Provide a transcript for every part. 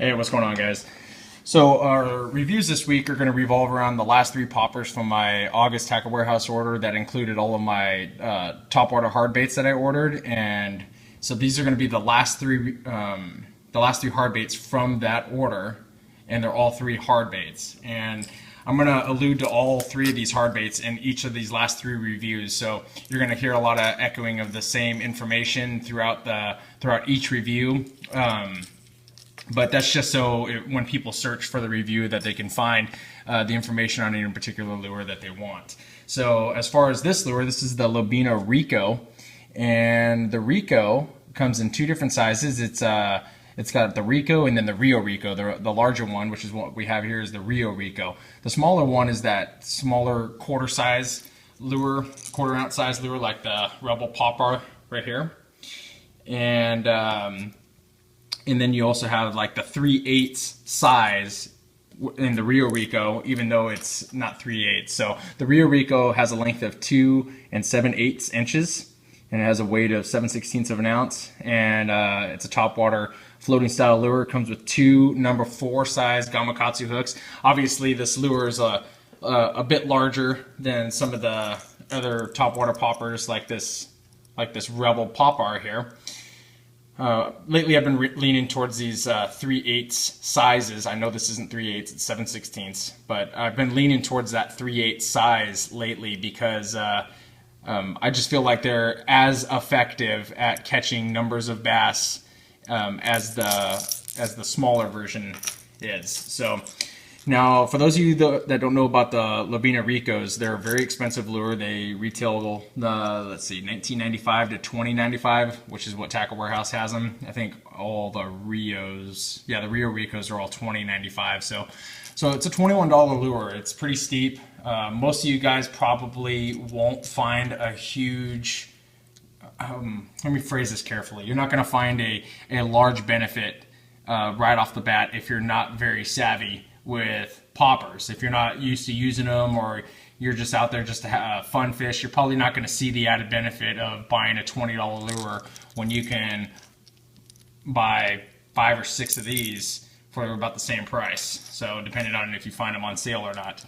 Hey, what's going on, guys? So our reviews this week are going to revolve around the last three poppers from my August Tackle Warehouse order that included all of my topwater hard baits that I ordered, and so these are going to be the last three hard baits from that order, and they're all three hard baits. And I'm going to allude to all three of these hard baits in each of these last three reviews. So you're going to hear a lot of echoing of the same information throughout each review. But that's just so when people search for the review that they can find the information on any particular lure that they want. So as far as this lure, this is the Lobina Rico, and the Rico comes in two different sizes. It's got the Rico and then the Rio Rico. The larger one, which is what we have here, is the Rio Rico. The smaller one is that smaller quarter ounce size lure like the Rebel Popper right here. And then you also have like the 3/8 size in the Rio Rico, even though it's not 3/8. So the Rio Rico has a length of 2 7/8 inches, and it has a weight of 7/16 of an ounce. And it's a topwater floating style lure. It comes with two number 4 size Gamakatsu hooks. Obviously, this lure is a bit larger than some of the other topwater poppers, like this Rebel Popper here. Lately, I've been leaning towards these 3/8 sizes. I know this isn't 3/8, it's 7/16, but I've been leaning towards that 3/8 size lately because I just feel like they're as effective at catching numbers of bass as the smaller version is. So now, for those of you that don't know about the Lobina Ricos, they're a very expensive lure. They retail, let's see, $19.95 to $20.95, which is what Tackle Warehouse has them. I think all the Rios, the Rio Ricos are all $20.95. So it's a $21 lure. It's pretty steep. Most of you guys probably won't find a huge, let me phrase this carefully. You're not going to find a large benefit right off the bat if you're not very savvy with poppers. If you're not used to using them, or you're just out there just to have fun fish, you're probably not going to see the added benefit of buying a $20 lure when you can buy 5 or 6 of these for about the same price. So depending on if you find them on sale or not.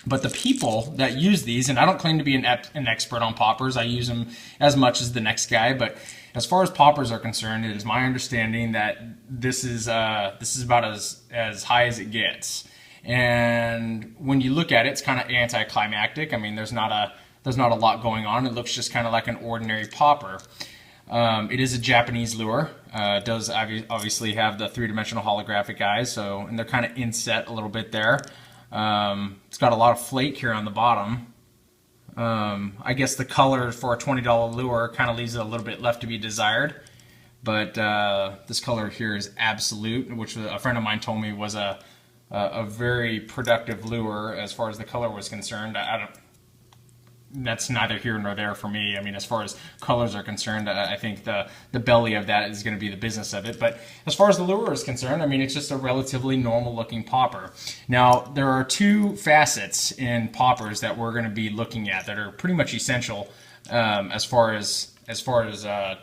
But the people that use these, and I don't claim to be an expert on poppers, I use them as much as the next guy, but as far as poppers are concerned, it is my understanding that this is about as high as it gets. And when you look at it, it's kind of anticlimactic. I mean, there's not a lot going on. It looks just kind of like an ordinary popper. It is a Japanese lure. It does obviously have the 3-dimensional holographic eyes, and they're kind of inset a little bit there. It's got a lot of flake here on the bottom. I guess the color for a $20 lure kind of leaves it a little bit left to be desired, but this color here is absolute, which a friend of mine told me was a very productive lure as far as the color was concerned. That's neither here nor there for me. I mean, as far as colors are concerned, I think the belly of that is going to be the business of it. But as far as the lure is concerned, I mean, it's just a relatively normal looking popper. Now, there are two facets in poppers that we're going to be looking at that are pretty much essential as far as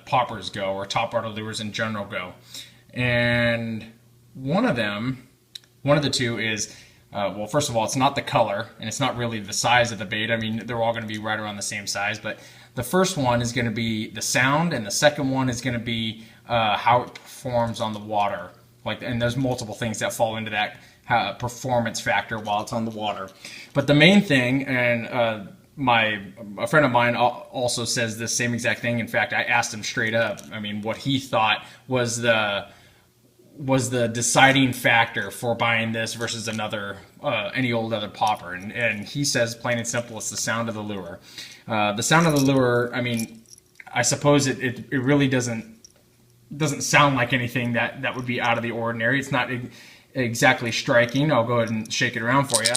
poppers go, or topwater lures in general go. And one of the two is, well, first of all, it's not the color, and it's not really the size of the bait. I mean, they're all going to be right around the same size, but the first one is going to be the sound, and the second one is going to be how it performs on the water. And there's multiple things that fall into that performance factor while it's on the water. But the main thing, and a friend of mine also says the same exact thing. In fact, I asked him straight up, I mean, what he thought was the deciding factor for buying this versus any old other popper, and he says plain and simple, it's the sound of the lure. The sound of the lure, I mean, I suppose it really doesn't sound like anything that would be out of the ordinary. It's not exactly striking. I'll go ahead and shake it around for you.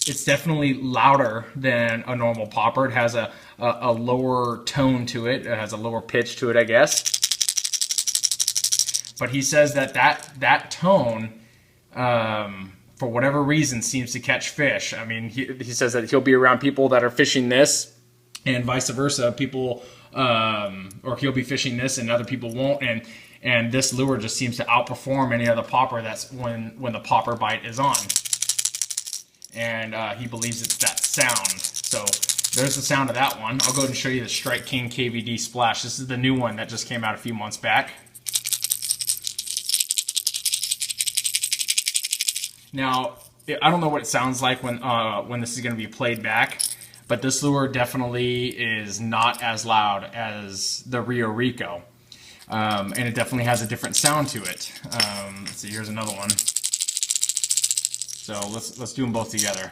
It's definitely louder than a normal popper. It has a lower tone to it. It has a lower pitch to it, I guess. But he says that tone, for whatever reason, seems to catch fish. I mean, he says that he'll be around people that are fishing this, and vice versa. People or he'll be fishing this and other people won't, and this lure just seems to outperform any other popper that's when the popper bite is on. And he believes it's that sound. So there's the sound of that one. I'll go ahead and show you the Strike King KVD Splash. This is the new one that just came out a few months back. Now, I don't know what it sounds like when this is going to be played back, but this lure definitely is not as loud as the Rio Rico. And it definitely has a different sound to it. Let's see, here's another one. So let's do them both together.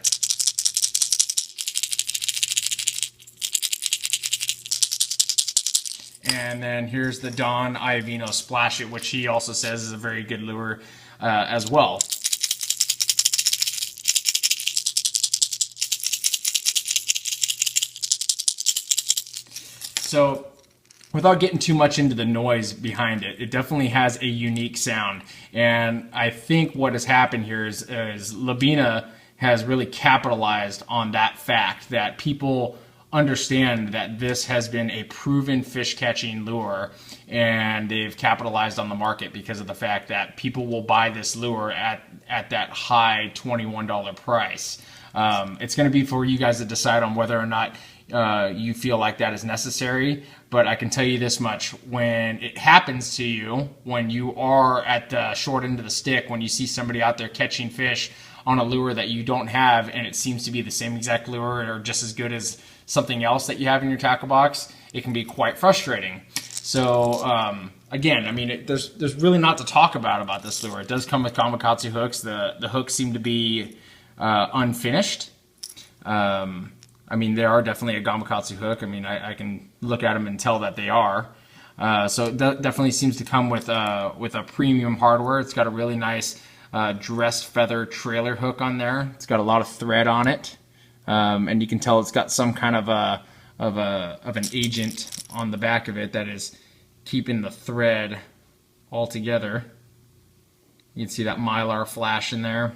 And then here's the Don Iovino Splash It, which he also says is a very good lure as well. So without getting too much into the noise behind it, it definitely has a unique sound. And I think what has happened here is Lobina has really capitalized on that fact that people understand that this has been a proven fish catching lure, and they've capitalized on the market because of the fact that people will buy this lure at that high $21 price. It's going to be for you guys to decide on whether or not you feel like that is necessary, but I can tell you this much: when it happens to you, when you are at the short end of the stick, when you see somebody out there catching fish on a lure that you don't have, and it seems to be the same exact lure or just as good as something else that you have in your tackle box, it can be quite frustrating. So again, I mean, there's really not to talk about this lure. It does come with kamikaze hooks. The hooks seem to be unfinished. I mean, they are definitely a kamikaze hook. I mean, I can look at them and tell that they are. So it definitely seems to come with a premium hardware. It's got a really nice dressed feather trailer hook on there. It's got a lot of thread on it, and you can tell it's got some kind of an agent on the back of it that is keeping the thread all together. You can see that Mylar flash in there.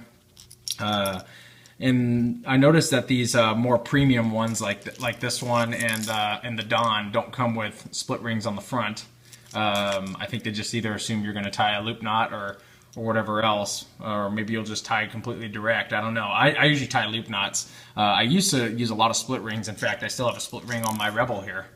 And I noticed that these more premium ones, like this one and the Don, don't come with split rings on the front. I think they just either assume you're going to tie a loop knot or whatever else, or maybe you'll just tie completely direct. I don't know. I usually tie loop knots. I used to use a lot of split rings. In fact, I still have a split ring on my Rebel here.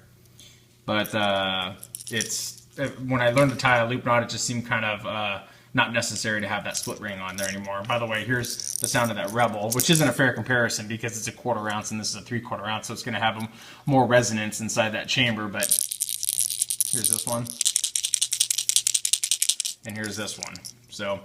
But when I learned to tie a loop knot, it just seemed kind of not necessary to have that split ring on there anymore. By the way, here's the sound of that Rebel, which isn't a fair comparison because it's a 1/4 ounce and this is a 3/4 ounce, so it's going to have more resonance inside that chamber. But here's this one, and here's this one. So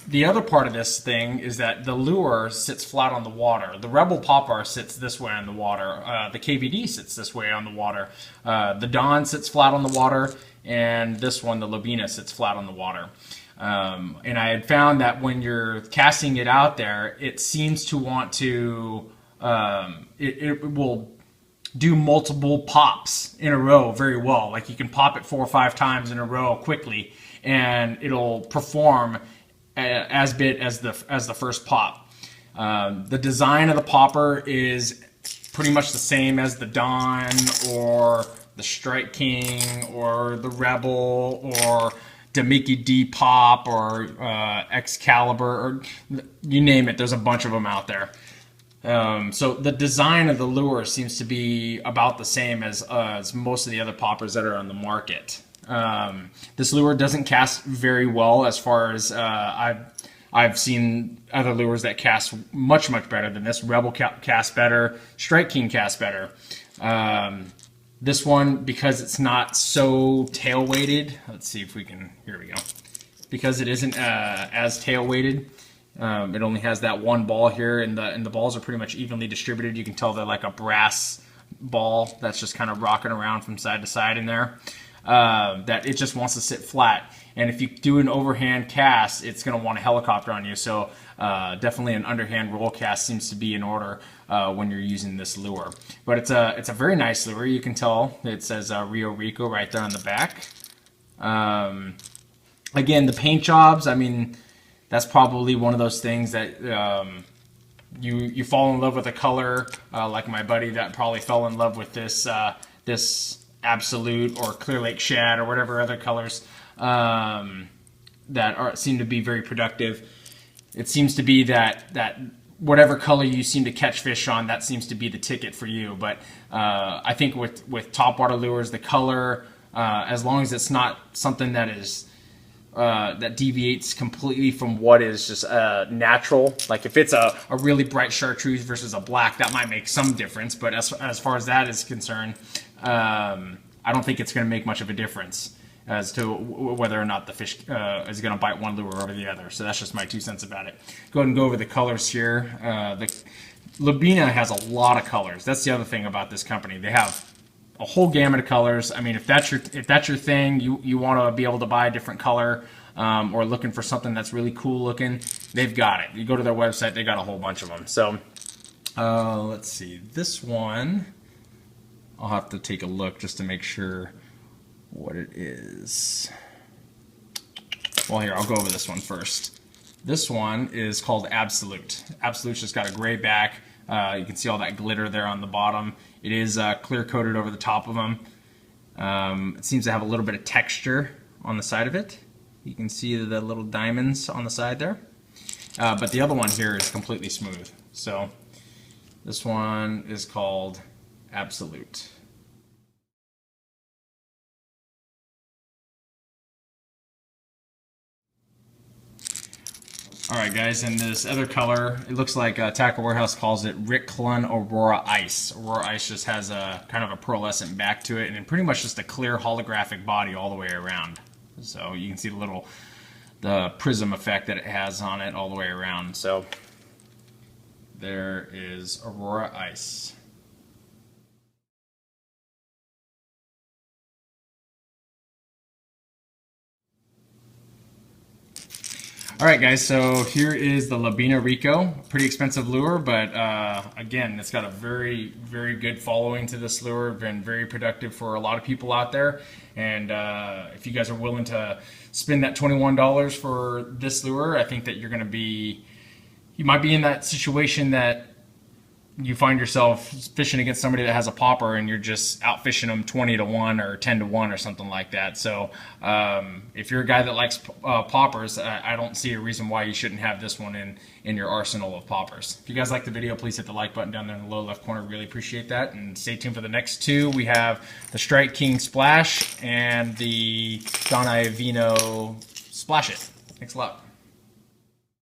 the other part of this thing is that the lure sits flat on the water. The Rebel popper sits this way on the water. The KVD sits this way on the water. The Don sits flat on the water, and this one, the Lobina, sits flat on the water. And I had found that when you're casting it out there, it seems to want to, it will do multiple pops in a row very well. Like you can pop it 4 or 5 times in a row quickly, and it'll perform as bit as the first pop. The design of the popper is pretty much the same as the Don or the Strike King or the Rebel or the Mickey D Pop or Excalibur, or you name it. There's a bunch of them out there. So the design of the lure seems to be about the same as most of the other poppers that are on the market. This lure doesn't cast very well, as far as I've seen other lures that cast much better than this. Rebel cast better, Strike King cast better. This one, because it's not so tail weighted, let's see if we can, here we go. Because it isn't as tail weighted, it only has that one ball here, and the balls are pretty much evenly distributed. You can tell they're like a brass ball that's just kind of rocking around from side to side in there. That it just wants to sit flat. And if you do an overhand cast, it's going to want a helicopter on you. So definitely an underhand roll cast seems to be in order when you're using this lure. But it's a very nice lure. You can tell it says Rio Rico right there on the back. Again, the paint jobs, I mean, that's probably one of those things that you fall in love with a color, like my buddy that probably fell in love with this Absolute or Clear Lake Shad or whatever other colors that seem to be very productive. It seems to be that whatever color you seem to catch fish on, that seems to be the ticket for you. But I think with topwater lures, the color, as long as it's not something that is that deviates completely from what is just natural. Like if it's a really bright chartreuse versus a black, that might make some difference. But as far as that is concerned, I don't think it's going to make much of a difference as to whether or not the fish is going to bite one lure over the other. So that's just my 2 cents about it. Go ahead and go over the colors here. The Lobina has a lot of colors. That's the other thing about this company. They have a whole gamut of colors. I mean, if that's your thing, you want to be able to buy a different color, or looking for something that's really cool looking, they've got it. You go to their website, they got a whole bunch of them. So let's see, this one, I'll have to take a look just to make sure what it is. Well, here, I'll go over this one first. This one is called Absolute. Absolute's just got a gray back. You can see all that glitter there on the bottom. It is clear coated over the top of them. It seems to have a little bit of texture on the side of it. You can see the little diamonds on the side there. But the other one here is completely smooth. So this one is called Absolute. Alright guys, and this other color, it looks like Tackle Warehouse calls it Rick Clun Aurora Ice. Aurora Ice just has a kind of a pearlescent back to it, and pretty much just a clear holographic body all the way around. So you can see the prism effect that it has on it all the way around. So there is Aurora Ice. Alright guys, so here is the Lobina Rico. Pretty expensive lure, but again, it's got a very, very good following to this lure. Been very productive for a lot of people out there. And if you guys are willing to spend that $21 for this lure, I think that you might be in that situation that you find yourself fishing against somebody that has a popper and you're just out fishing them 20 to 1 or 10 to 1 or something like that. So if you're a guy that likes poppers, I don't see a reason why you shouldn't have this one in your arsenal of poppers. If you guys like the video, please hit the like button down there in the lower left corner. Really appreciate that. And stay tuned for the next two. We have the Strike King Splash and the Don Iovino Splash It. Thanks a lot.